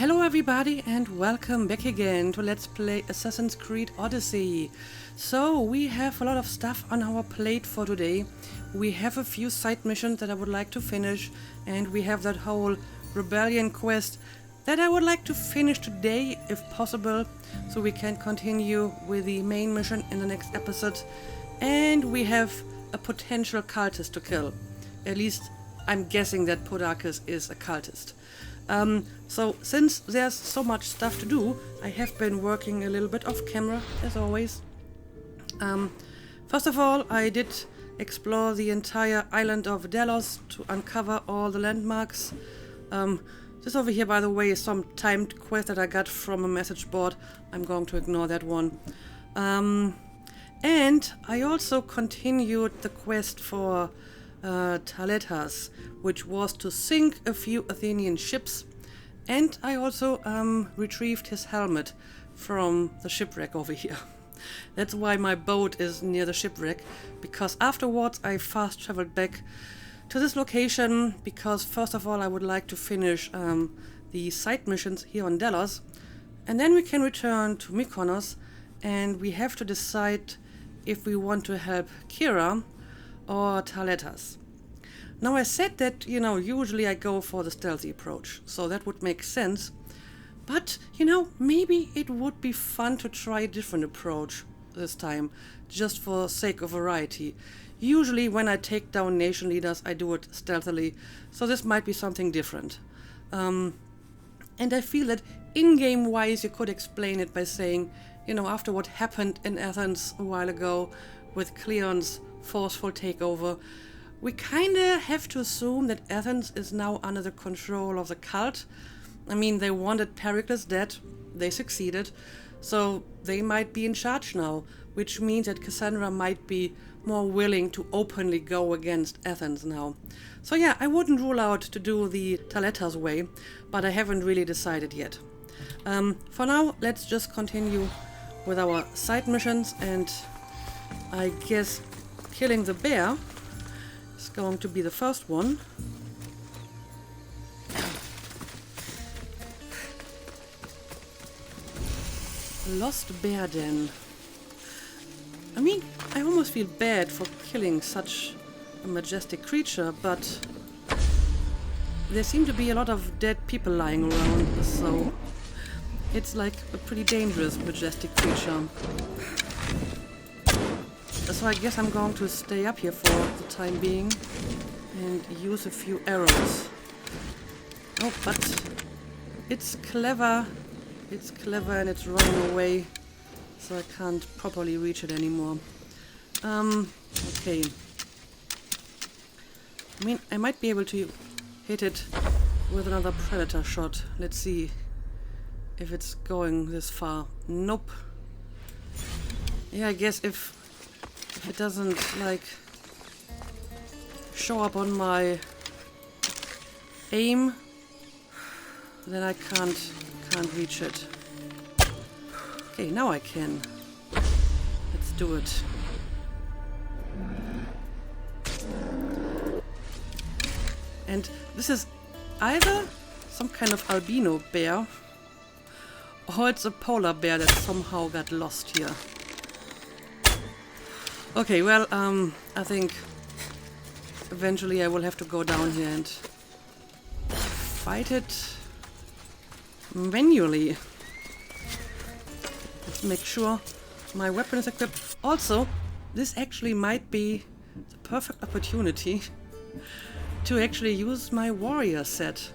Hello everybody and welcome back again to Let's Play Assassin's Creed Odyssey. So we have a lot of stuff on our plate for today. We have a few side missions that I would like to finish, and we have that whole rebellion quest that I would like to finish today if possible, so we can continue with the main mission in the next episode. And we have a potential cultist to kill. At least I'm guessing that Podakis is a cultist. So since there's so much stuff to do, I have been working a little bit off camera, as always. First of all, I did explore the entire island of Delos to uncover all the landmarks. This over here, by the way, is some timed quest that I got from a message board. I'm going to ignore that one. And I also continued the quest for Taletas, which was to sink a few Athenian ships, and I also retrieved his helmet from the shipwreck over here. That's why my boat is near the shipwreck, because afterwards I fast traveled back to this location, because first of all I would like to finish the side missions here on Delos, and then we can return to Mykonos, and we have to decide if we want to help Kira or Taletas. Now I said that, usually I go for the stealthy approach, so that would make sense. But, maybe it would be fun to try a different approach this time, just for sake of variety. Usually when I take down nation leaders, I do it stealthily, so this might be something different. And I feel that in-game wise you could explain it by saying, after what happened in Athens a while ago with Cleon's forceful takeover, we kinda have to assume that Athens is now under the control of the cult. I mean, they wanted Pericles dead, they succeeded, so they might be in charge now, which means that Kassandra might be more willing to openly go against Athens now. So yeah, I wouldn't rule out to do the Taletas way, but I haven't really decided yet. For now, let's just continue with our side missions, and I guess killing the bear is going to be the first one. Lost bear den. I mean, I almost feel bad for killing such a majestic creature, but there seem to be a lot of dead people lying around, so it's like a pretty dangerous majestic creature. So I guess I'm going to stay up here for the time being and use a few arrows. Oh, but it's clever. It's clever and it's running away, so I can't properly reach it anymore. Okay. I mean, I might be able to hit it with another predator shot. Let's see if it's going this far. Nope. Yeah, I guess if it doesn't, show up on my aim, then I can't reach it. Okay, now I can. Let's do it. And this is either some kind of albino bear, or it's a polar bear that somehow got lost here. Okay, well, I think eventually I will have to go down here and fight it manually. Let's make sure my weapon is equipped. Also, this actually might be the perfect opportunity to actually use my warrior set.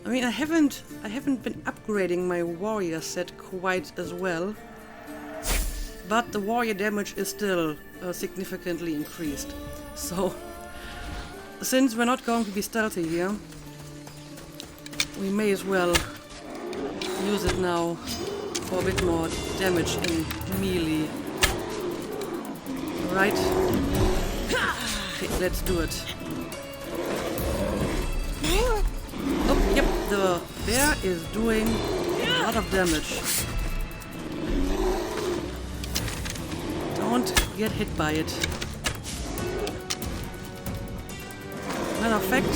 I mean, I haven't been upgrading my warrior set quite as well, but the warrior damage is still significantly increased. So, since we're not going to be stealthy here, we may as well use it now for a bit more damage in melee. Right? Okay, let's do it. Oh, yep, the bear is doing a lot of damage. Don't get hit by it. Matter of fact,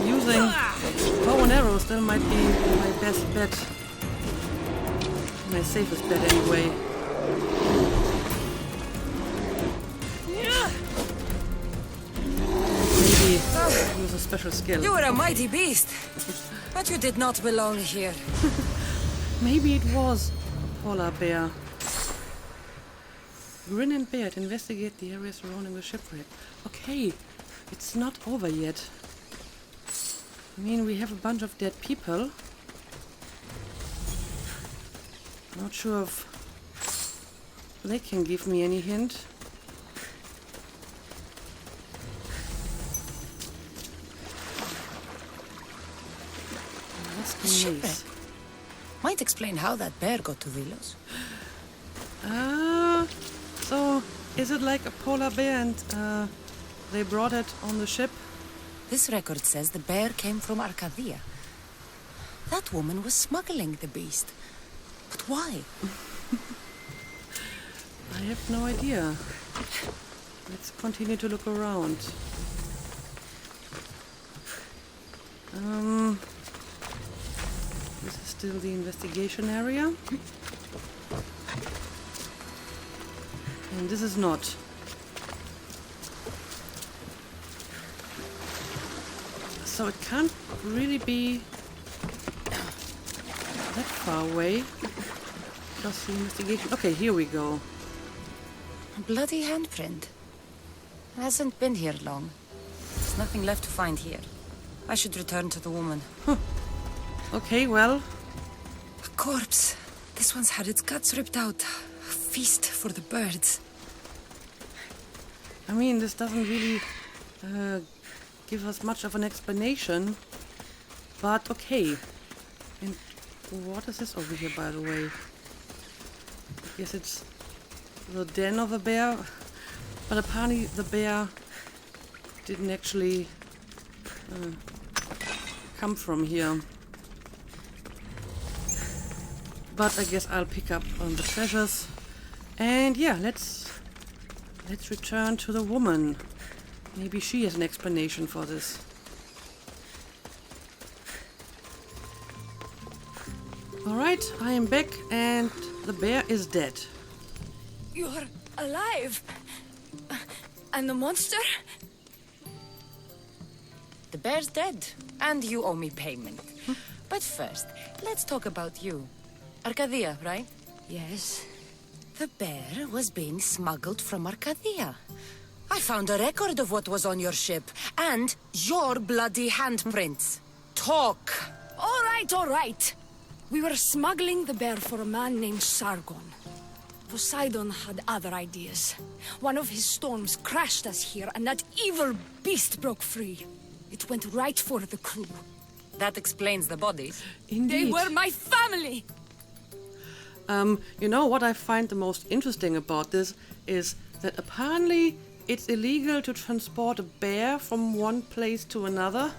using arrow still might be my best bet. My safest bet anyway. Maybe use a special skill. You were a mighty beast, but you did not belong here. Maybe it was a polar bear. Grin and bear to investigate the area surrounding the shipwreck. Okay, it's not over yet. I mean, we have a bunch of dead people. Not sure if they can give me any hint. The shipwreck might explain how that bear got to Vilos. So is it like a polar bear and they brought it on the ship? This record says the bear came from Arcadia. That woman was smuggling the beast. But why? I have no idea. Let's continue to look around. This is still the investigation area. And this is not. So it can't really be that far away. Just the investigation. Okay, here we go. A bloody handprint. Hasn't been here long. There's nothing left to find here. I should return to the woman. Huh. Okay, well. A corpse. This one's had its guts ripped out. A feast for the birds. I mean, this doesn't really give us much of an explanation. But okay. And what is this over here, by the way? I guess it's the den of a bear. But apparently the bear didn't actually come from here. But I guess I'll pick up on the treasures. And yeah, let's return to the woman. Maybe she has an explanation for this. Alright, I am back and the bear is dead. You're alive? And the monster? The bear's dead, and you owe me payment. But first, let's talk about you. Arcadia, right? Yes. The bear was being smuggled from Arcadia. I found a record of what was on your ship, and your bloody handprints. Talk! All right. We were smuggling the bear for a man named Sargon. Poseidon had other ideas. One of his storms crashed us here, and that evil beast broke free. It went right for the crew. That explains the bodies. Indeed. They were my family! You know what I find the most interesting about this is that apparently it's illegal to transport a bear from one place to another.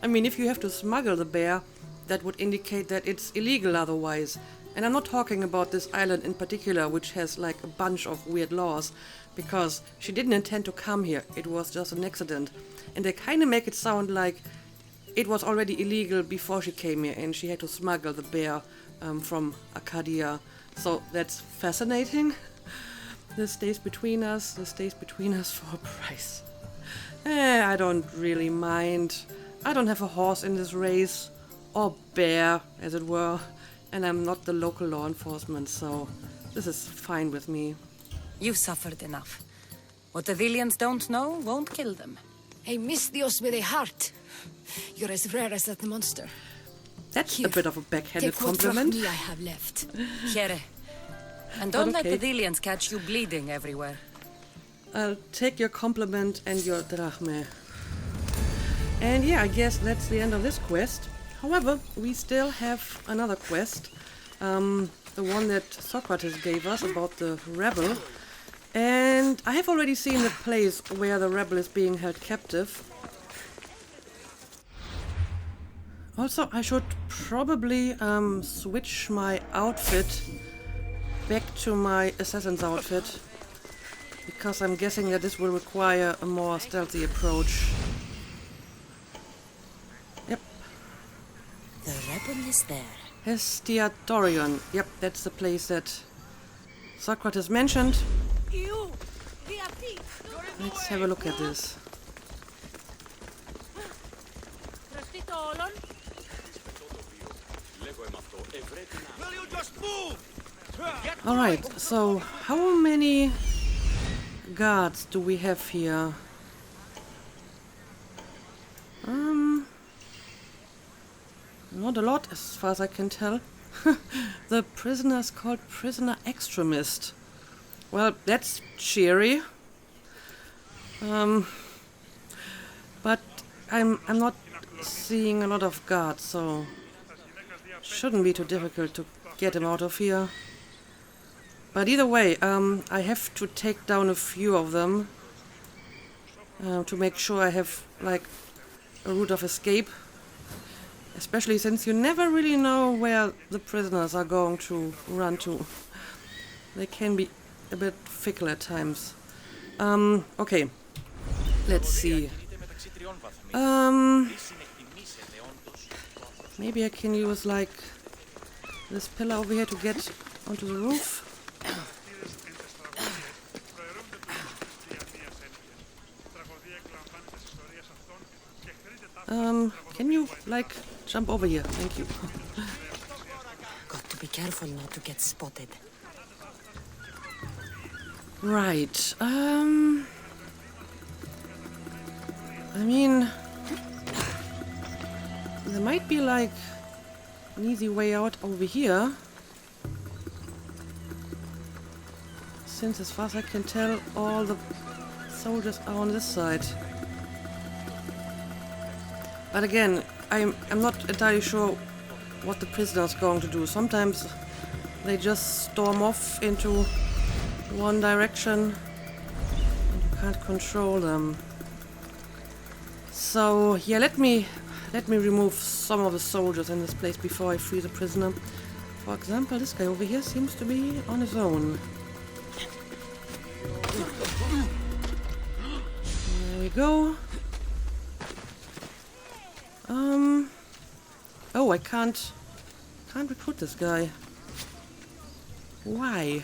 I mean, if you have to smuggle the bear, that would indicate that it's illegal otherwise. And I'm not talking about this island in particular, which has like a bunch of weird laws, because she didn't intend to come here. It was just an accident. And they kind of make it sound like it was already illegal before she came here and she had to smuggle the bear from Arcadia. So that's fascinating. This stays between us. This stays between us for a price. I don't really mind. I don't have a horse in this race. Or bear, as it were. And I'm not the local law enforcement, so this is fine with me. You suffered enough. What the Villians don't know won't kill them. Hey, Miss Dios with a heart. You're as rare as that monster. That's Here, a bit of a backhanded take what compliment. drachmi I have left. Here. And don't let okay. the Villians catch you bleeding everywhere. I'll take your compliment and your drachme. And yeah, I guess that's the end of this quest. However, we still have another quest. The one that Socrates gave us about the rebel. And I have already seen the place where the rebel is being held captive. Also, I should probably switch my outfit back to my assassin's outfit, because I'm guessing that this will require a more stealthy approach. Yep. is there? Hestiatorion. Yep, that's the place that Socrates mentioned. Let's have a look at this. Will you just move? Alright, so how many guards do we have here? Not a lot, as far as I can tell. The prisoner is called Prisoner Extremist. Well, that's cheery. But I'm not seeing a lot of guards, so shouldn't be too difficult to get him out of here. But either way, I have to take down a few of them to make sure I have like a route of escape. Especially since you never really know where the prisoners are going to run to. They can be a bit fickle at times. Okay. Let's see. Maybe I can use like this pillar over here to get onto the roof. Can you like jump over here? Thank you. Got to be careful not to get spotted. Right. I mean, there might be like an easy way out over here. Since as far as I can tell, all the soldiers are on this side. But again, I'm not entirely sure what the prisoner's going to do. Sometimes they just storm off into one direction and you can't control them. So yeah, let me remove some of the soldiers in this place before I free the prisoner. For example, this guy over here seems to be on his own. There we go. Oh, I can't recruit this guy. Why?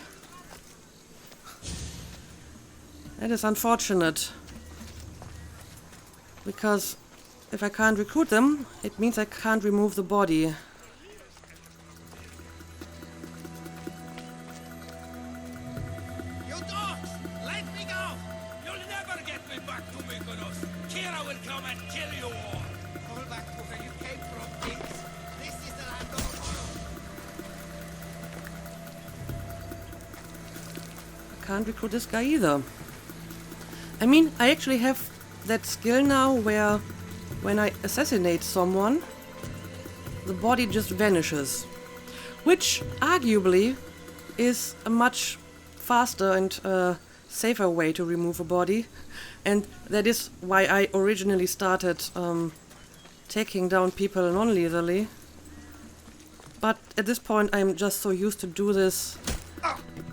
That is unfortunate. Because if I can't recruit them, it means I can't remove the body. You dogs! Let me go! You'll never get me back to Mykonos. Kira will come and kill you all. Fall back to where you came from, pigs. This is the land of tomorrow. I can't recruit this guy either. I mean, I actually have that skill now where when I assassinate someone, the body just vanishes. Which arguably is a much faster and safer way to remove a body. And that is why I originally started taking down people non-lethally. But at this point I'm just so used to do this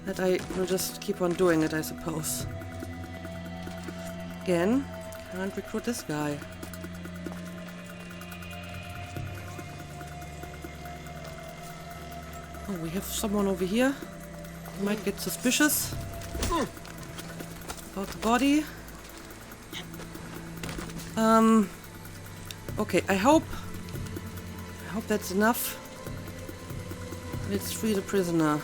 that I will just keep on doing it, I suppose. Again, can't recruit this guy. Oh, we have someone over here. Might get suspicious about the body. Okay, I hope that's enough. Let's free the prisoner.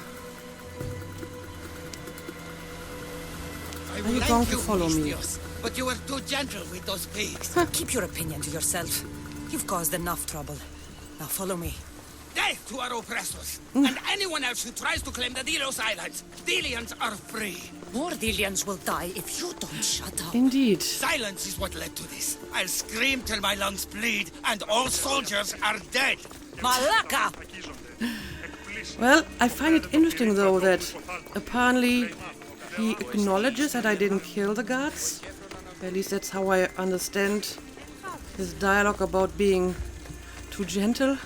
Are you going to follow me? But you were too gentle with those pigs. Keep your opinion to yourself. You've caused enough trouble. Now follow me. Death to our oppressors, and anyone else who tries to claim the Delos Islands. Delians are free. More Delians will die if you don't shut up. Indeed. Silence is what led to this. I'll scream till my lungs bleed, and all soldiers are dead. Malaka! Well, I find it interesting though that apparently he acknowledges that I didn't kill the guards. At least that's how I understand his dialogue about being too gentle.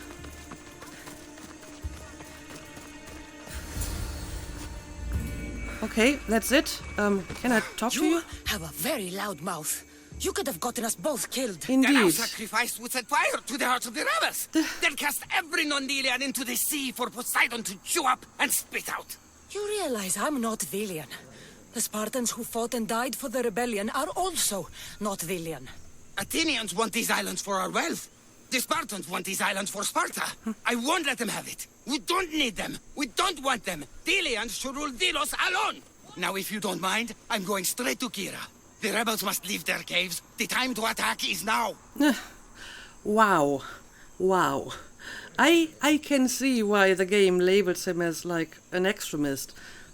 Okay, that's it. Can I talk to you? You have a very loud mouth. You could have gotten us both killed. Then our Indeed. sacrifice would set fire to the hearts of the rebels. Then cast every non-Delian into the sea for Poseidon to chew up and spit out. You realize I'm not Villian. The Spartans who fought and died for the rebellion are also not Villian. Athenians want these islands for our wealth. The Spartans want these islands for Sparta. I won't let them have it. We don't need them. We don't want them. Delians should rule Delos alone. Now, if you don't mind, I'm going straight to Kira. The rebels must leave their caves. The time to attack is now. Wow. Wow. I can see why the game labels him as like an extremist.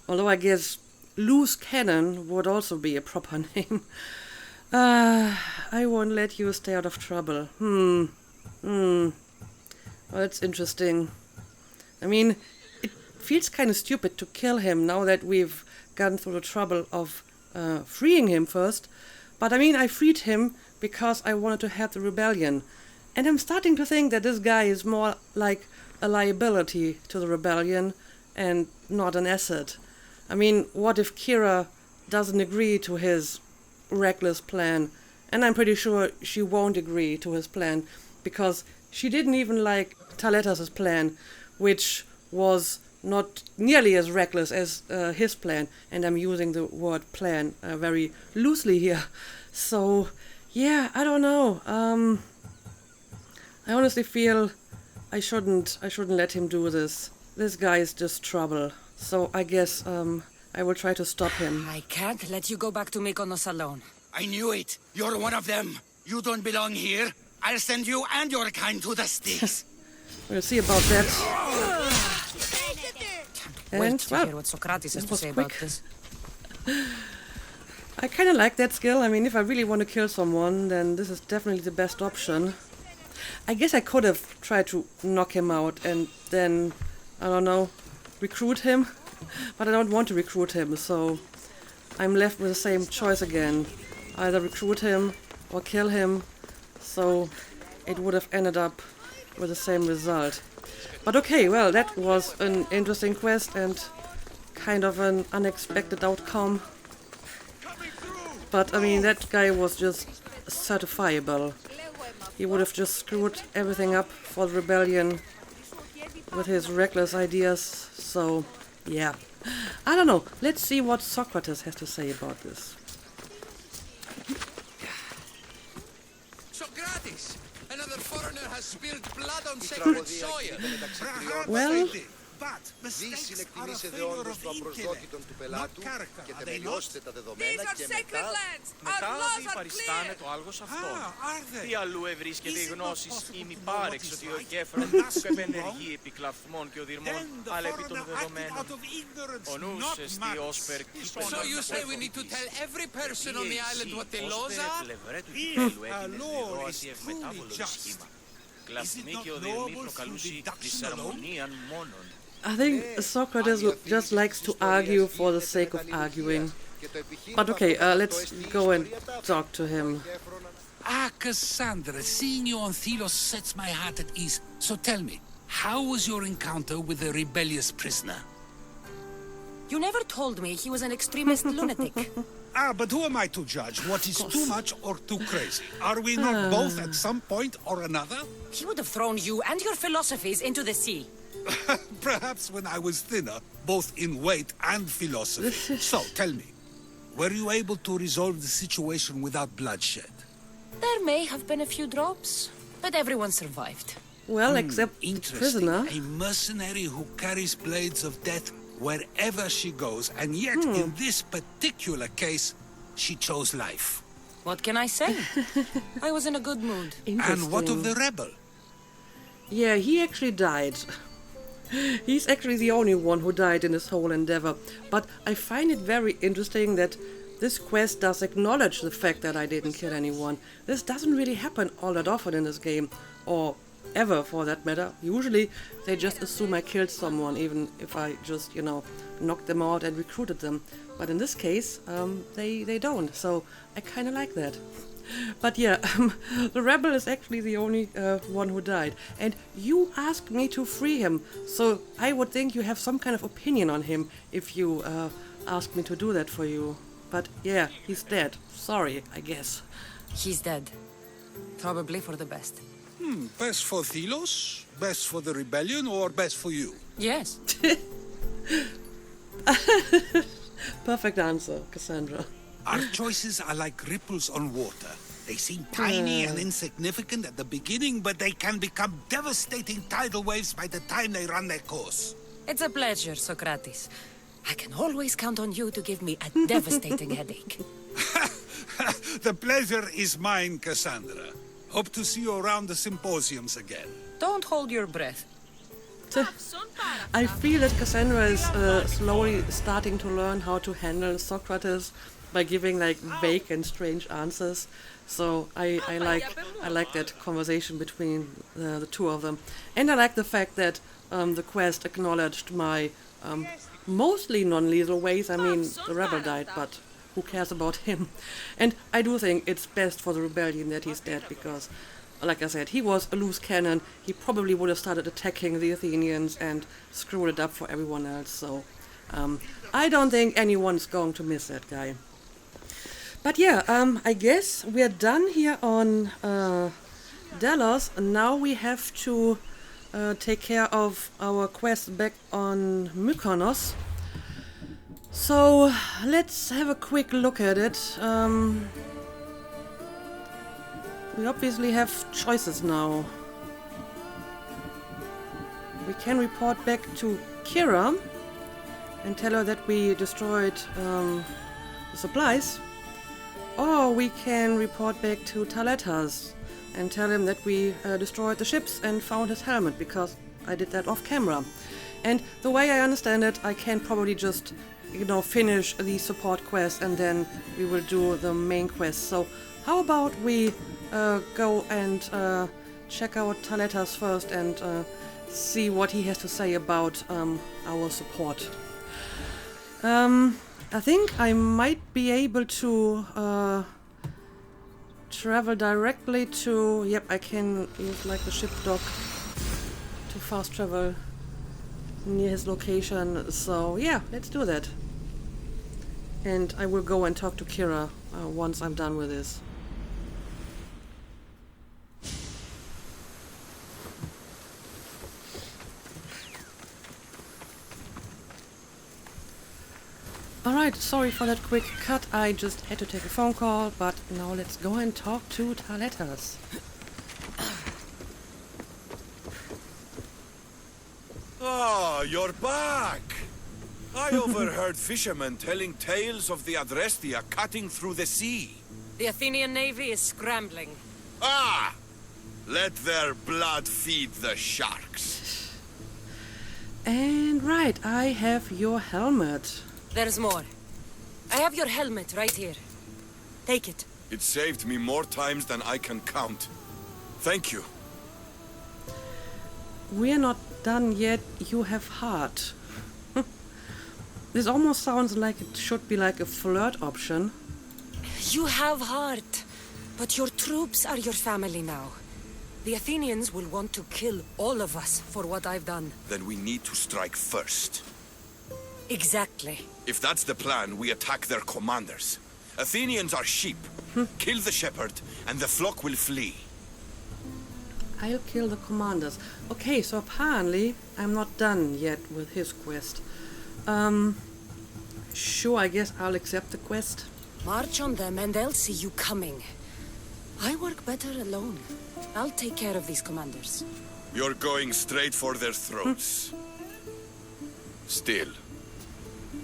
Although I guess loose cannon would also be a proper name. I won't let you stay out of trouble. Well, that's interesting. I mean, it feels kind of stupid to kill him now that we've gone through the trouble of freeing him first. But I mean, I freed him because I wanted to help the rebellion. And I'm starting to think that this guy is more like a liability to the rebellion and not an asset. I mean, what if Kira doesn't agree to his reckless plan? And I'm pretty sure she won't agree to his plan, because she didn't even like Thaletas' plan, which was not nearly as reckless as his plan. And I'm using the word plan very loosely here. So, yeah, I don't know. I honestly feel I shouldn't let him do this. This guy is just trouble. So I guess I will try to stop him. I can't let you go back to Mykonos alone. I knew it. You're one of them. You don't belong here. I'll send you and your kind to the sticks. We'll see about that. Wait And, to well, hear what Socrates has that to was say quick. about this. I kind of like that skill. I mean, if I really want to kill someone, then this is definitely the best option. I guess I could have tried to knock him out and then, I don't know, recruit him. But I don't want to recruit him, so I'm left with the same choice again. Either recruit him or kill him. So it would have ended up with the same result. But okay, well, that was an interesting quest and kind of an unexpected outcome. But I mean, that guy was just certifiable. He would have just screwed everything up for the rebellion with his reckless ideas. So, yeah. I don't know. Let's see what Socrates has to say about this. Socrates! Another foreigner has spilled blood on sacred soil! Well, But Μη mistakes are a συνεκτιμήστε failure όντως of το intellect, απροσδόκητο του not πελάτου character. και Are they not? τεκμηριώστε τα δεδομένα και μετά... Μετά διπαριστάνε το άλγος αυτόν. are they? Τι αλλού ευρίσκεται η Is it not γνώσης possible ή μη to know what πάρεξ is ότι ο right Κέφρον and thus που do επενεργεί wrong? επί κλαυθμών και οδυρμών, Then the αλλά επί των foreigner acted δεδομένων. out of ignorance, Ο νους not εστί malice. όσπερ κύπελον So you say we need to tell every person on the island what the laws are? πλευρέ του If κυπέλου a έγινε law διδόαση is ευμετάβολο truly just, σχήμα. is Κλαυθμοί it και not οδυρμοί knowable προκαλούσι through deduction δυσαρμονίαν μόνον. I think Socrates just likes to argue for the sake of arguing. But okay, let's go and talk to him. Ah, Kassandra, seeing you on Thelos sets my heart at ease. So tell me, how was your encounter with the rebellious prisoner? You never told me he was an extremist lunatic. But who am I to judge what is too much or too crazy? Are we not both at some point or another? He would have thrown you and your philosophies into the sea. Perhaps when I was thinner, both in weight and philosophy. So, tell me, were you able to resolve the situation without bloodshed? There may have been a few drops, but everyone survived. Well, except the Interesting. prisoner. A mercenary who carries blades of death wherever she goes, and yet in this particular case, she chose life. What can I say? I was in a good mood. And what of Interesting. the rebel? Yeah, he actually died. He's actually the only one who died in this whole endeavor. But I find it very interesting that this quest does acknowledge the fact that I didn't kill anyone. This doesn't really happen all that often in this game, or ever for that matter. Usually they just assume I killed someone, even if I just, knocked them out and recruited them. But in this case, they don't, so I kind of like that. But yeah, the rebel is actually the only one who died. And you asked me to free him, so I would think you have some kind of opinion on him if you asked me to do that for you. But yeah, he's dead. Sorry, I guess. He's dead. Probably for the best. Best for Thelos? Best for the rebellion, or best for you? Yes. Perfect answer, Kassandra. Our choices are like ripples on water. They seem tiny and insignificant at the beginning, but they can become devastating tidal waves by the time they run their course. It's a pleasure, Socrates. I can always count on you to give me a devastating headache. The pleasure is mine, Kassandra. Hope to see you around the symposiums again. Don't hold your breath. I feel that Kassandra is slowly starting to learn how to handle Socrates by giving like vague and strange answers. So I like that conversation between the two of them, and I like the fact that the quest acknowledged my mostly non-lethal ways. I mean, the rebel died, but who cares about him? And I do think it's best for the rebellion that he's dead, because, like I said, he was a loose cannon. He probably would have started attacking the Athenians and screwed it up for everyone else. So I don't think anyone's going to miss that guy. But yeah, I guess we're done here on Delos. Now we have to take care of our quest back on Mykonos. So let's have a quick look at it. We obviously have choices now. We can report back to Kira and tell her that we destroyed the supplies. Or we can report back to Taletas and tell him that we destroyed the ships and found his helmet, because I did that off camera. And the way I understand it, I can probably just, finish the support quest and then we will do the main quest. So how about we go and check out Taletas first and see what he has to say about our support. I think I might be able to travel directly to... Yep, I can use like the ship dock to fast travel near his location. So yeah, let's do that. And I will go and talk to Kira once I'm done with this. Alright, sorry for that quick cut. I just had to take a phone call, but now let's go and talk to Taletas. Ah, you're back! I overheard fishermen telling tales of the Adrestia cutting through the sea. The Athenian navy is scrambling. Ah! Let their blood feed the sharks. And right, I have your helmet. There's more. I have your helmet right here. Take it. It saved me more times than I can count. Thank you. We're not done yet. You have heart. This almost sounds like it should be like a flirt option. You have heart, but your troops are your family now. The Athenians will want to kill all of us for what I've done. Then we need to strike first. Exactly. If that's the plan, we attack their commanders. Athenians are sheep. Kill the shepherd, and the flock will flee. I'll kill the commanders. Okay, so apparently I'm not done yet with his quest. Sure, I guess I'll accept the quest. March on them and they'll see you coming. I work better alone. I'll take care of these commanders. You're going straight for their throats. Still,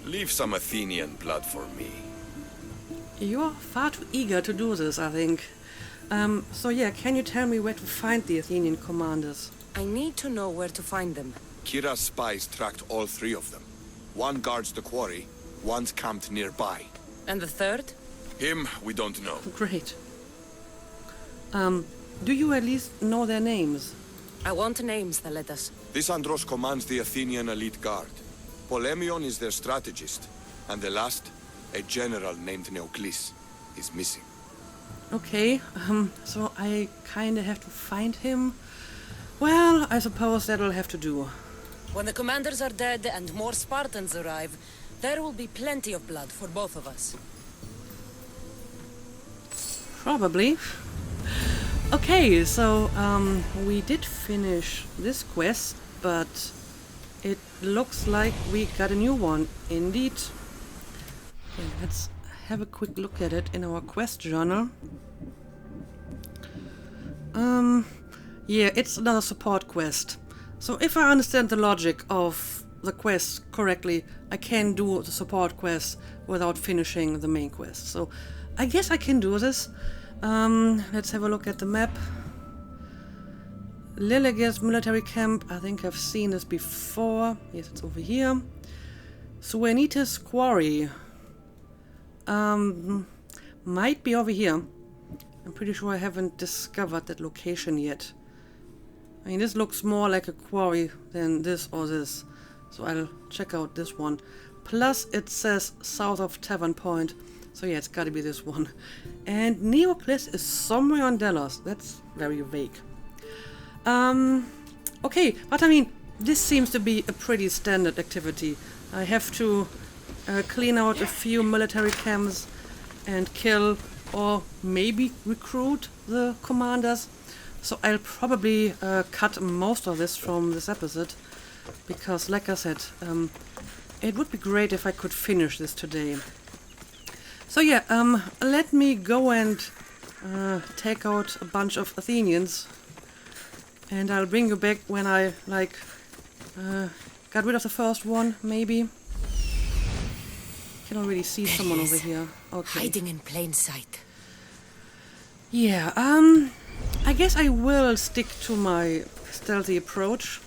leave some Athenian blood for me. You're far too eager to do this, I think. So yeah, can you tell me where to find the Athenian commanders? I need to know where to find them. Kira's spies tracked all three of them. One guards the quarry, one's camped nearby. And the third? Him, we don't know. Great. Do you at least know their names? I want names, Thaletas. This Andros commands the Athenian elite guard. Polemion is their strategist. And the last, a general named Neoklis, is missing. Okay, so I kinda have to find him. Well, I suppose that'll have to do. When the commanders are dead and more Spartans arrive, there will be plenty of blood for both of us. Probably. Okay, so we did finish this quest, but it looks like we got a new one. Indeed. Okay, let's have a quick look at it in our quest journal. Yeah, it's another support quest. So if I understand the logic of the quest correctly, I can do the support quest without finishing the main quest. So I guess I can do this. Let's have a look at the map. Lillig's military camp. I think I've seen this before. Yes, it's over here. Suenita's quarry. Might be over here. I'm pretty sure I haven't discovered that location yet. I mean, this looks more like a quarry than this or this. So I'll check out this one. Plus, it says south of Tavern Point. So yeah, it's gotta be this one. And Neoclis is somewhere on Delos. That's very vague. Okay, but I mean, this seems to be a pretty standard activity. I have to clean out a few military camps and kill or maybe recruit the commanders. So I'll probably cut most of this from this episode, because like I said, it would be great if I could finish this today. So yeah, let me go and take out a bunch of Athenians, and I'll bring you back when I got rid of the first one, maybe. Can already see someone over here. Okay. Hiding in plain sight. Yeah, I guess I will stick to my stealthy approach,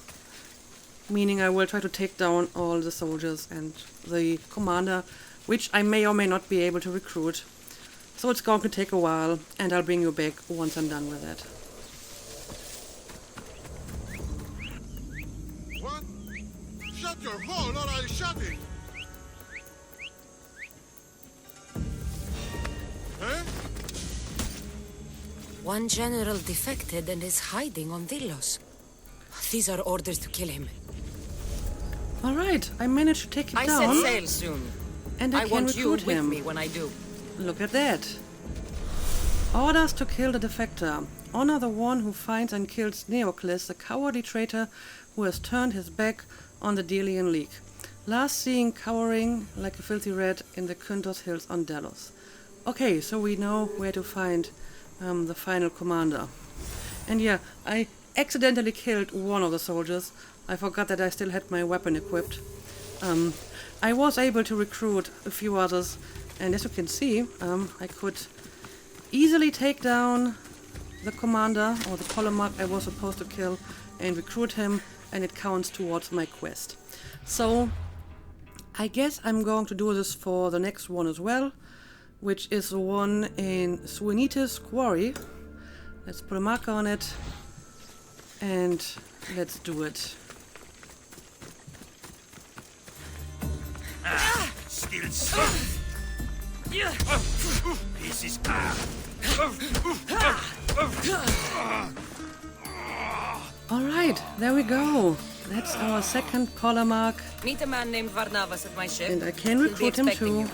meaning I will try to take down all the soldiers and the commander, which I may or may not be able to recruit. So it's going to take a while, and I'll bring you back once I'm done with it. What? Shut your hole or I'll shut it! Huh? One general defected and is hiding on Delos. These are orders to kill him. Alright, I managed to take him I down. set sail soon. And I can want you recruit with him. me when I do. Look at that. Orders to kill the defector. Honor the one who finds and kills Neoclis, the cowardly traitor who has turned his back on the Delian League. Last seen cowering like a filthy rat in the Kuntos Hills on Delos. Okay, so we know where to find the final commander. And yeah, I accidentally killed one of the soldiers. I forgot that I still had my weapon equipped. I was able to recruit a few others, and as you can see, I could easily take down the commander, or the polemarch I was supposed to kill, and recruit him, and it counts towards my quest. So, I guess I'm going to do this for the next one as well, which is the one in Suenita's quarry. Let's put a marker on it, and let's do it. Still stuck. This is Alright, there we go. That's our second polemarch, Meet a man named Varnavas at my ship. and I can He'll be recruit him expecting too. you.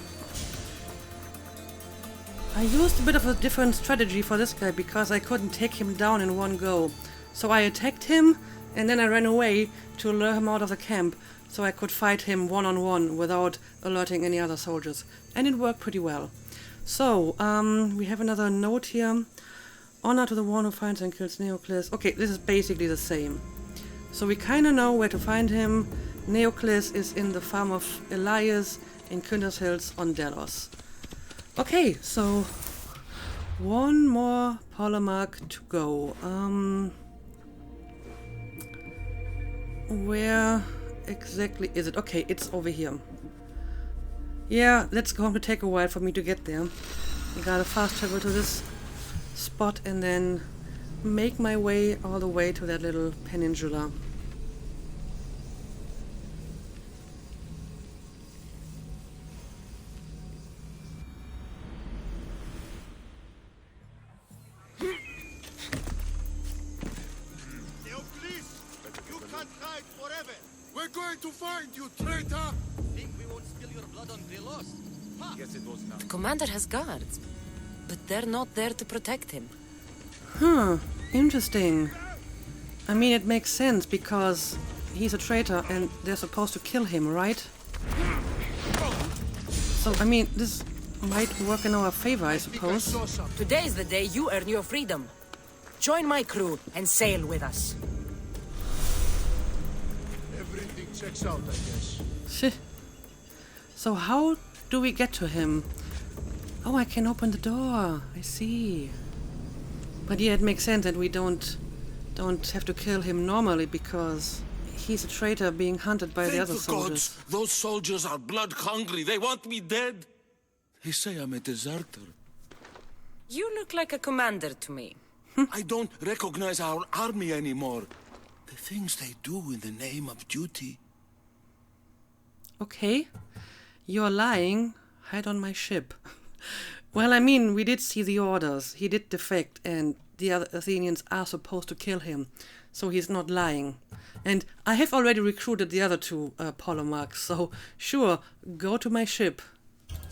I used a bit of a different strategy for this guy because I couldn't take him down in one go. So I attacked him and then I ran away to lure him out of the camp so I could fight him one-on-one without alerting any other soldiers. And it worked pretty well. So, we have another note here. Honor to the one who finds and kills Neoclis. Okay, this is basically the same. So we kind of know where to find him. Neoclis is in the farm of Elias in Kuntos Hills on Delos. Okay, so one more polemarch to go. Where exactly is it? Okay, it's over here. Yeah, that's going to take a while for me to get there. I gotta fast travel to this spot and then make my way all the way to that little peninsula. We're going to find you, traitor! Think we won't spill your blood on Delos? Ha! Guess it was not. The commander has guards. but they're not there to protect him. Huh, interesting. I mean, it makes sense because he's a traitor and they're supposed to kill him, right? So, I mean, this might work in our favor, I suppose. Today's the day you earn your freedom. Join my crew and sail with us. Everything checks out, I guess. Shit. So how do we get to him? Oh, I can open the door. I see. But yeah, it makes sense that we don't have to kill him normally because he's a traitor being hunted by the other soldiers. Those soldiers are blood hungry. They want me dead. They say I'm a deserter. You look like a commander to me. I don't recognize our army anymore. The things they do in the name of duty. Okay. You're lying. Hide on my ship. Well, I mean, we did see the orders. He did defect, and the other Athenians are supposed to kill him. So he's not lying. And I have already recruited the other two polemarchs, so sure, go to my ship.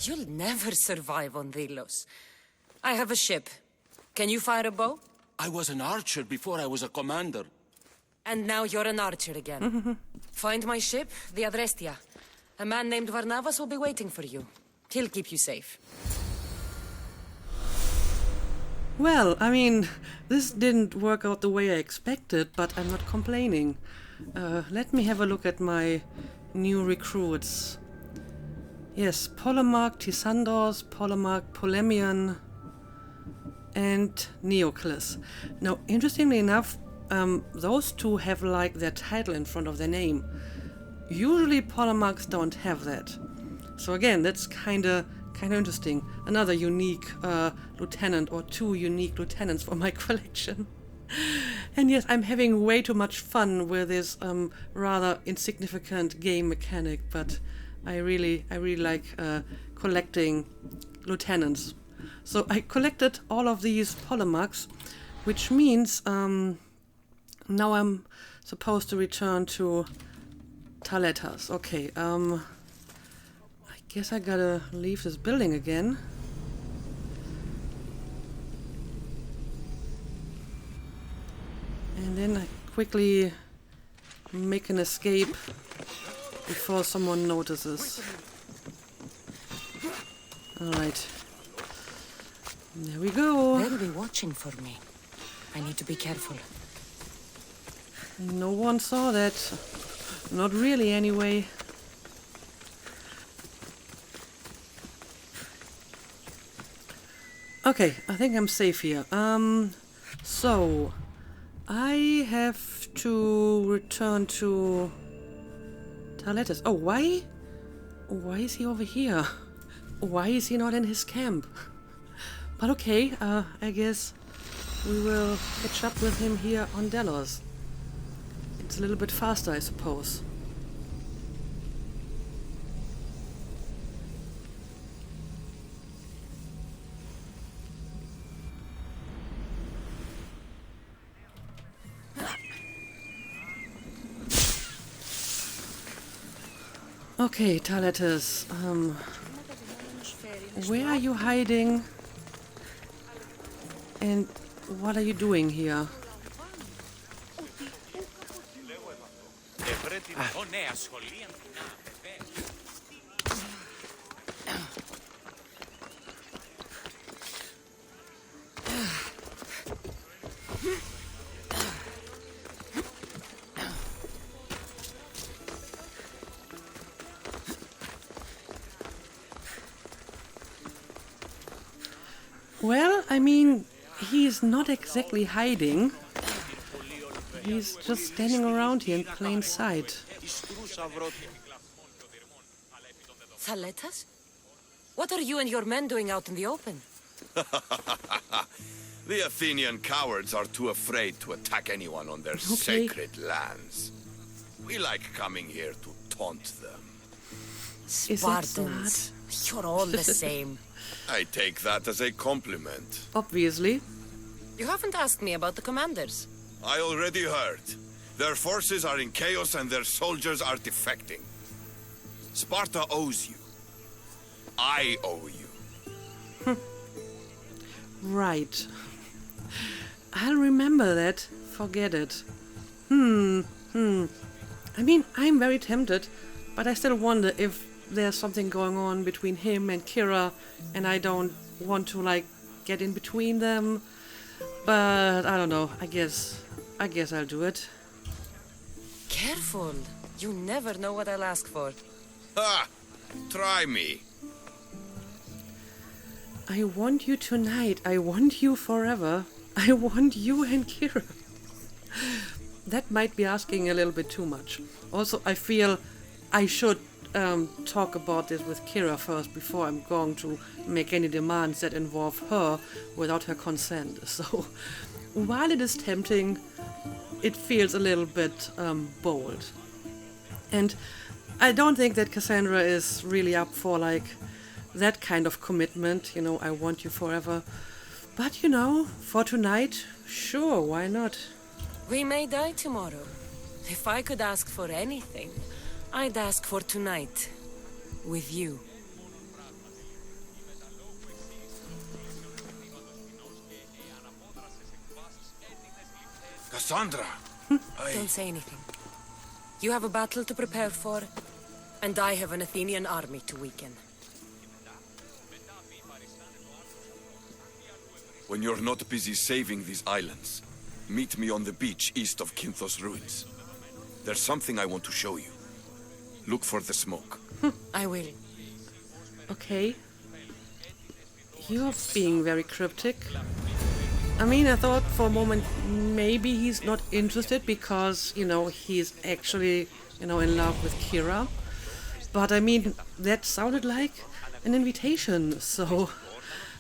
You'll never survive on Delos. I have a ship. Can you fire a bow? I was an archer before I was a commander. And now you're an archer again. Find my ship, the Adrestia. A man named Varnavas will be waiting for you. He'll keep you safe. Well, I mean, this didn't work out the way I expected, but I'm not complaining. Let me have a look at my new recruits. Yes, Polemarch Tisandros, Polemarch Polemion, and Neocles. Now, interestingly enough, those two have like their title in front of their name. Usually Polemarchs don't have that. So again, that's kinda interesting. Another unique lieutenant, or two unique lieutenants for my collection. And yes, I'm having way too much fun with this rather insignificant game mechanic, but I really like collecting lieutenants. So I collected all of these polemarchs, which means now I'm supposed to return to Taletas. Okay, I guess I gotta leave this building again. And then I quickly make an escape before someone notices. Alright. There we go. They'll be watching for me. I need to be careful. No one saw that. Not really, anyway. Okay, I think I'm safe here. So I have to return to Taletas. Oh, why? Why is he over here? Why is he not in his camp? But okay, I guess we will catch up with him here on Delos. It's a little bit faster, I suppose. Okay, Taletas, where are you hiding? And what are you doing here? Well, I mean, he's not exactly hiding. He's just standing around here in plain sight. Taletas? What are you and your men doing out in the open? The Athenian cowards are too afraid to attack anyone on their sacred lands. We like coming here to taunt them. Spartans, you're all the same. I take that as a compliment. Obviously. You haven't asked me about the commanders. I already heard. Their forces are in chaos and their soldiers are defecting. Sparta owes you. I owe you. Right. I'll remember that. Forget it. I mean, I'm very tempted, but I still wonder if there's something going on between him and Kira, and I don't want to, like, get in between them. But I don't know. I guess I'll do it. Careful. You never know what I'll ask for. Ha! Try me. I want you tonight. I want you forever. I want you and Kira. That might be asking a little bit too much. Also, I feel I should talk about this with Kira first before I'm going to make any demands that involve her without her consent. So, while it is tempting, it feels a little bit bold. And I don't think that Kassandra is really up for, like, that kind of commitment, you know, I want you forever. But, you know, for tonight, sure, why not? We may die tomorrow. If I could ask for anything, I'd ask for tonight. With you. Kassandra! Don't say anything. You have a battle to prepare for, and I have an Athenian army to weaken. When you're not busy saving these islands, meet me on the beach east of Kinthos ruins. There's something I want to show you. Look for the smoke. I will. Okay. You're being very cryptic. I mean, I thought for a moment maybe he's not interested because, you know, he's actually, you know, in love with Kira. But I mean, that sounded like an invitation, so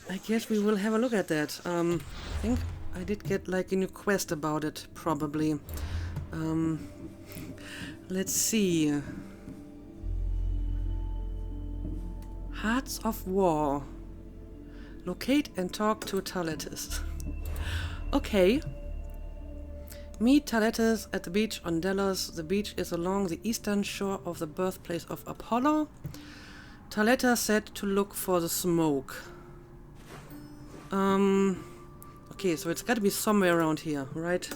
I guess we will have a look at that. I think I did get like a new quest about it, probably. Let's see. Hearts of War. Locate and talk to Thaletes. Okay. Meet Thaletes at the beach on Delos. The beach is along the eastern shore of the birthplace of Apollo. Thaletes said to look for the smoke. Okay, so it's got to be somewhere around here, right?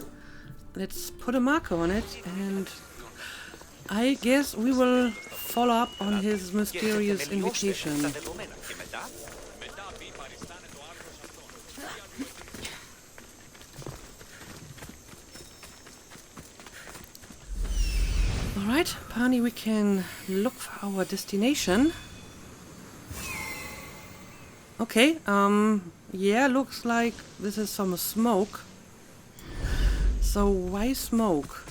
Let's put a marker on it, and I guess we will follow up on his mysterious invitation. Alright, apparently we can look for our destination. Okay, yeah, looks like this is some smoke. So why smoke?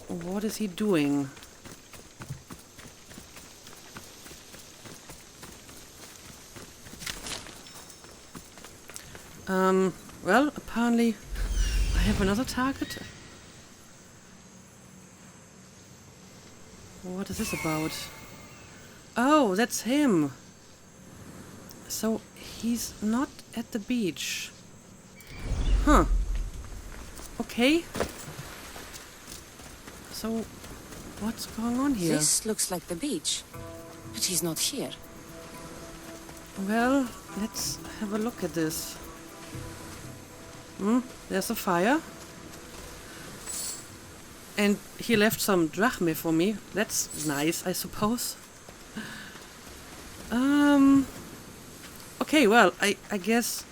What is he doing? Well, apparently I have another target. What is this about? Oh, that's him. So he's not at the beach. Huh. Okay. So what's going on here? This looks like the beach, but he's not here. Well, let's have a look at this. There's a fire. And he left some drachme for me. That's nice, I suppose. Okay, well, I guess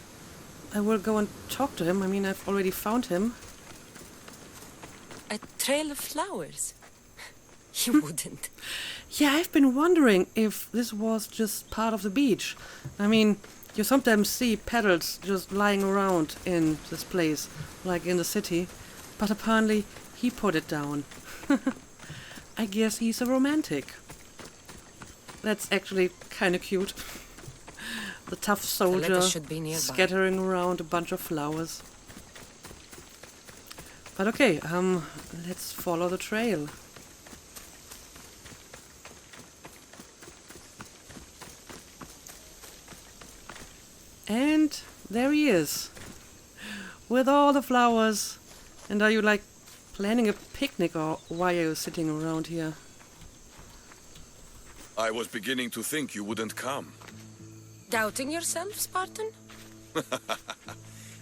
I will go and talk to him. I mean, I've already found him. A trail of flowers? You wouldn't. Yeah, I've been wondering if this was just part of the beach. I mean, you sometimes see petals just lying around in this place, like in the city. But apparently, he put it down. I guess he's a romantic. That's actually kind of cute. The tough soldier should be nearby. scattering around a bunch of flowers. But okay, let's follow the trail. And there he is. With all the flowers. And are you like planning a picnic, or why are you sitting around here? I was beginning to think you wouldn't come. Doubting yourself, Spartan?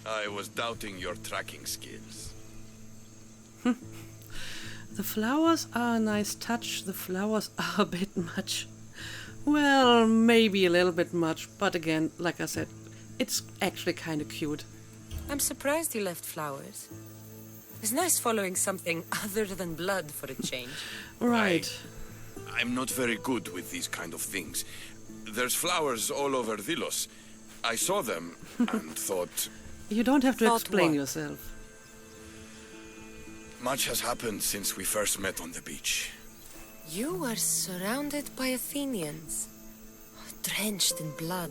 I was doubting your tracking skills. The flowers are a nice touch. The flowers are a bit much. Well, maybe a little bit much, but again, like I said, it's actually kind of cute. I'm surprised you left flowers. It's nice following something other than blood for a change. Right. I'm not very good with these kind of things. There's flowers all over Delos. I saw them and thought... You don't have to Thought explain what? yourself. Much has happened since we first met on the beach. You are surrounded by Athenians, drenched in blood.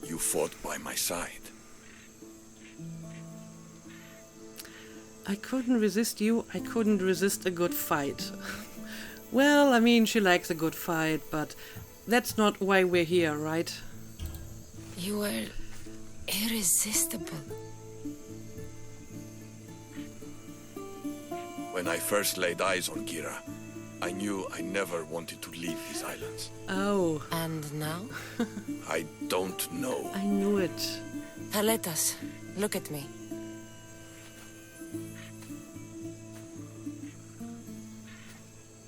You fought by my side. I couldn't resist you. I couldn't resist a good fight. Well, I mean, she likes a good fight, but that's not why we're here, right? You were irresistible. When I first laid eyes on Kira, I knew I never wanted to leave these islands. Oh, And now? I don't know. I knew it. Thaletas, look at me.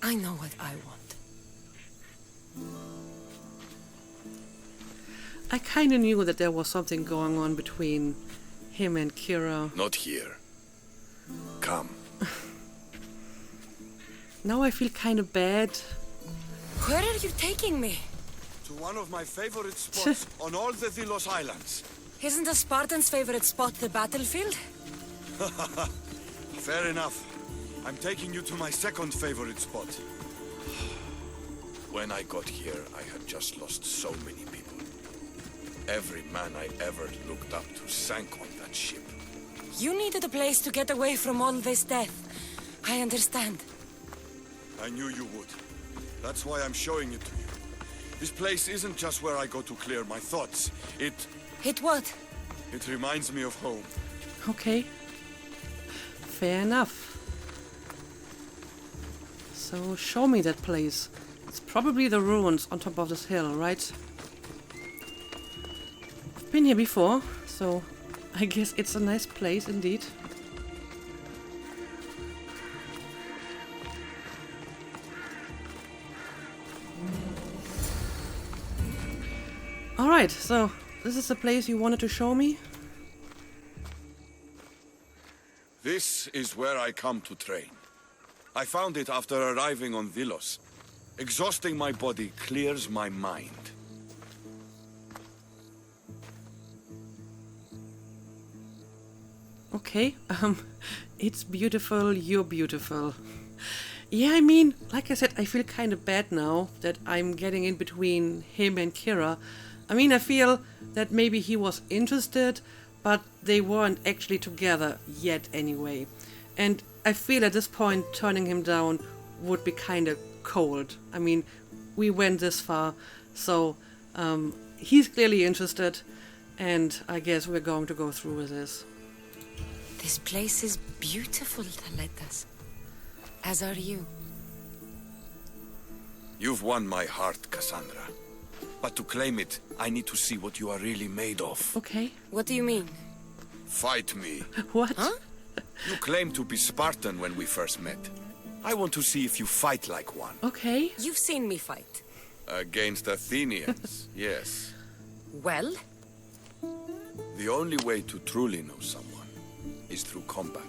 I know what I want. I kind of knew that there was something going on between him and Kira. Not here. Come. Now I feel kind of bad. Where are you taking me? To one of my favorite spots on all the Delos Islands. Isn't a Spartan's favorite spot the battlefield? Fair enough. I'm taking you to my second favorite spot. When I got here, I had just lost so many people. Every man I ever looked up to sank on that ship. You needed a place to get away from all this death. I understand. I knew you would. That's why I'm showing it to you. This place isn't just where I go to clear my thoughts. It what? It reminds me of home. Okay. Fair enough. So show me that place. It's probably the ruins on top of this hill, right? I've been here before, so I guess it's a nice place indeed. Alright, so this is the place you wanted to show me? This is where I come to train. I found it after arriving on Delos. Exhausting my body clears my mind. Okay, it's beautiful, you're beautiful. Yeah, I mean, like I said, I feel kind of bad now that I'm getting in between him and Kira. I mean, I feel that maybe he was interested, but they weren't actually together yet anyway. And I feel at this point turning him down would be kind of cold. I mean, we went this far, so he's clearly interested, and I guess we're going to go through with this. This place is beautiful, Thaletas. As are you. You've won my heart, Kassandra. But to claim it, I need to see what you are really made of. Okay. What do you mean? Fight me. What? Huh? You claimed to be Spartan when we first met. I want to see if you fight like one. Okay. You've seen me fight. Against Athenians, yes. Well? The only way to truly know someone is through combat.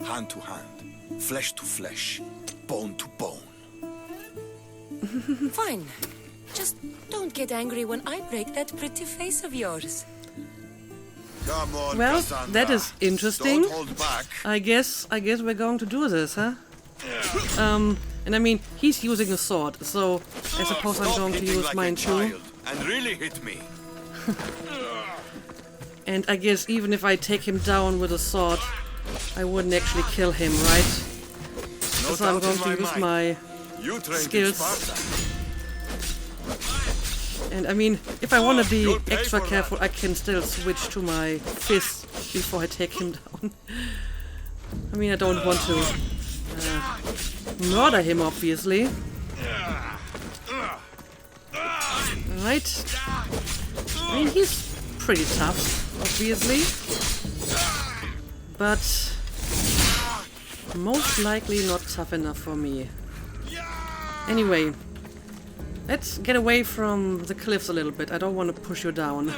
Hand to hand, flesh to flesh, bone to bone. Fine. Just don't get angry when I break that pretty face of yours. Come on, Well, Kassandra. that is interesting. Don't hold back. I guess we're going to do this, huh? And I mean, he's using a sword, so I suppose I'm Stop going to hitting use like mine a too. child, and really hit me. And I guess even if I take him down with a sword, I wouldn't actually kill him, right? No So I'm doubt going in to use mind. my You trained in skills. Sparta. And I mean, if I want to be You'll pay extra for careful, I can still switch to my fist before I take him down. I mean, I don't want to murder him, obviously. Right? I mean, he's pretty tough, obviously. But most likely not tough enough for me. Anyway, let's get away from the cliffs a little bit. I don't want to push you down.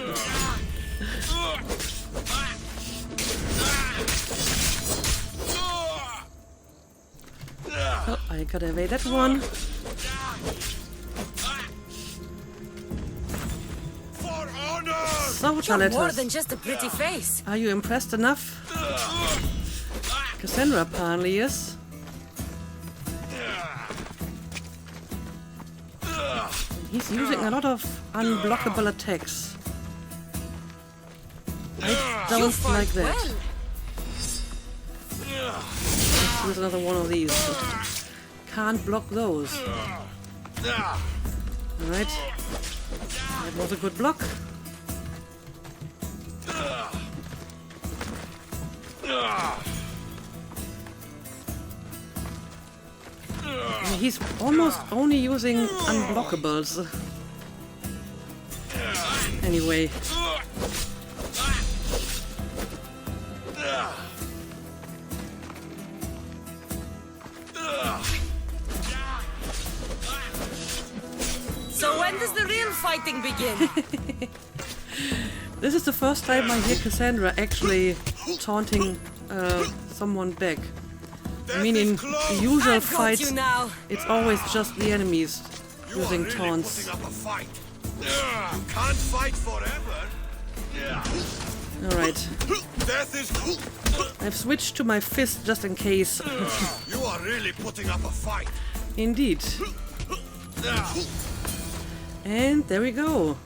Oh, I gotta evade that one. So, You're more Taletas, than just a pretty face. are you impressed enough? Kassandra apparently is. He's using a lot of unblockable attacks. I don't like that. Well, Let's use another one of these. Can't block those. Alright. That was a good block. He's almost only using unblockables. Anyway. so when does the real fighting begin? This is the first time I hear Kassandra actually taunting someone back. I mean, in the usual I've got fights, you now. it's always just the enemies using taunts. Putting up a fight. You can't fight forever. Alright, Death is I've switched to my fist just in case. You are really putting up a fight. Indeed. And there we go.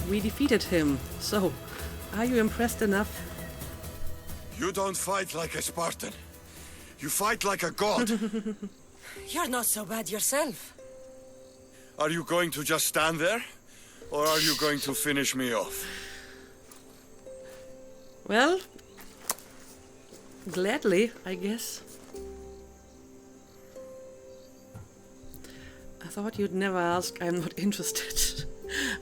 We defeated him. So, are you impressed enough? You don't fight like a Spartan. You fight like a god. You're not so bad yourself. Are you going to just stand there? Or are you going to finish me off? Well, gladly, I guess. I thought you'd never ask. I'm not interested.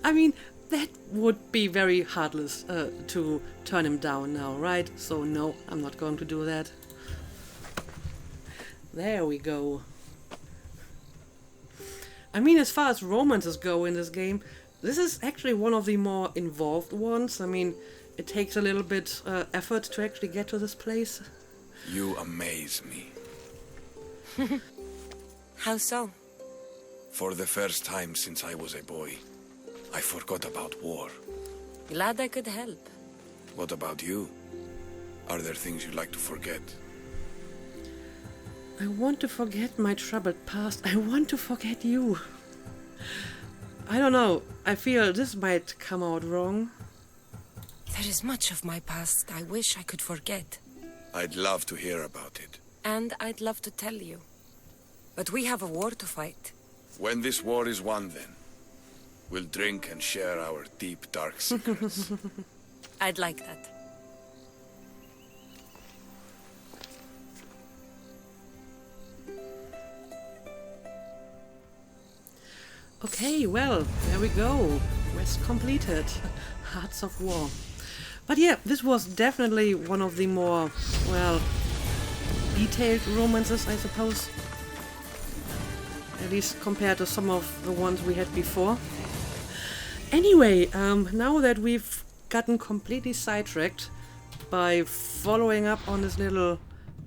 I mean, that would be very heartless to turn him down now, right? So no, I'm not going to do that. There we go. I mean, as far as romances go in this game, this is actually one of the more involved ones. I mean, it takes a little bit effort to actually get to this place. You amaze me. How so? For the first time since I was a boy, I forgot about war. Glad I could help. What about you? Are there things you'd like to forget? I want to forget my troubled past. I want to forget you. I don't know. I feel this might come out wrong. There is much of my past I wish I could forget. I'd love to hear about it. And I'd love to tell you. But we have a war to fight. When this war is won, then, we'll drink and share our deep, dark secrets. I'd like that. Okay, well, there we go. Quest completed. Hearts of War. But yeah, this was definitely one of the more, well, detailed romances, I suppose. At least compared to some of the ones we had before. Anyway, now that we've gotten completely sidetracked by following up on this little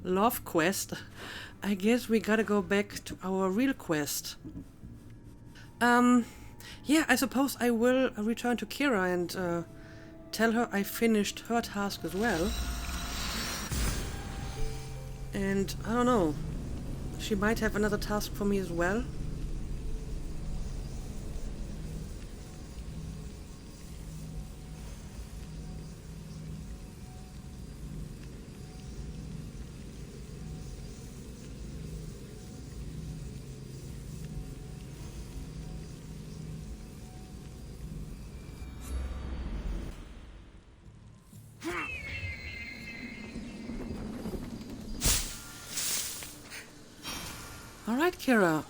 love quest, I guess we gotta go back to our real quest. Yeah, I suppose I will return to Kira and tell her I finished her task as well. And I don't know, she might have another task for me as well. Alright, Kira,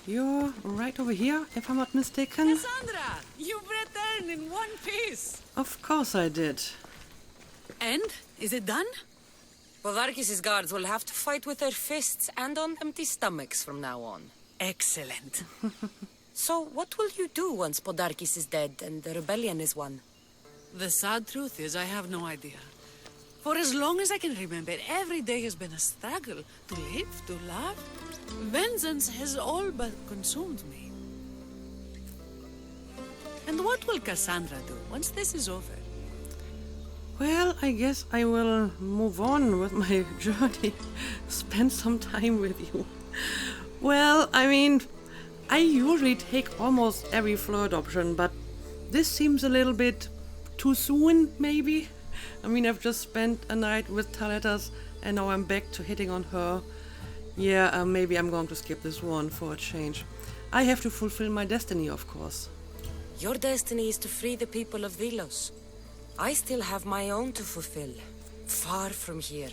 you're right over here, if I'm not mistaken. Kassandra, you've returned in one piece. Of course I did. And? Is it done? Podarkis' guards will have to fight with their fists and on empty stomachs from now on. Excellent. So, what will you do once Podarkis is dead and the rebellion is won? The sad truth is I have no idea. For as long as I can remember, every day has been a struggle to live, to love. Vengeance has all but consumed me. And what will Kassandra do once this is over? Well, I guess I will move on with my journey. Spend some time with you. Well, I mean, I usually take almost every flirt option, but this seems a little bit too soon, maybe? I mean, I've just spent a night with Taletas, and now I'm back to hitting on her. Yeah, maybe I'm going to skip this one for a change. I have to fulfill my destiny, of course. Your destiny is to free the people of Delos. I still have my own to fulfill, far from here.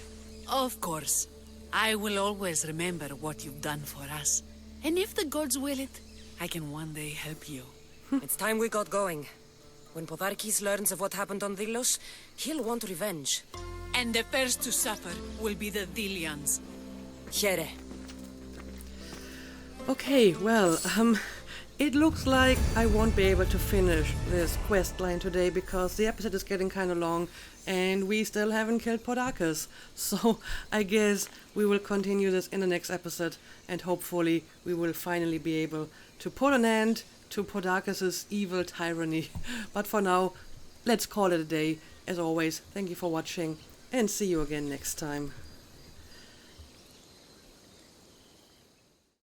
Of course. I will always remember what you've done for us. And if the gods will it, I can one day help you. It's time we got going. When Podarkis learns of what happened on Delos, he'll want revenge. And the first to suffer will be the Delians. Here. Okay, well, it looks like I won't be able to finish this quest line today because the episode is getting kind of long and we still haven't killed Podarkis. So I guess we will continue this in the next episode and hopefully we will finally be able to put an end to Podarkis' evil tyranny. But for now, let's call it a day. As always, thank you for watching and see you again next time.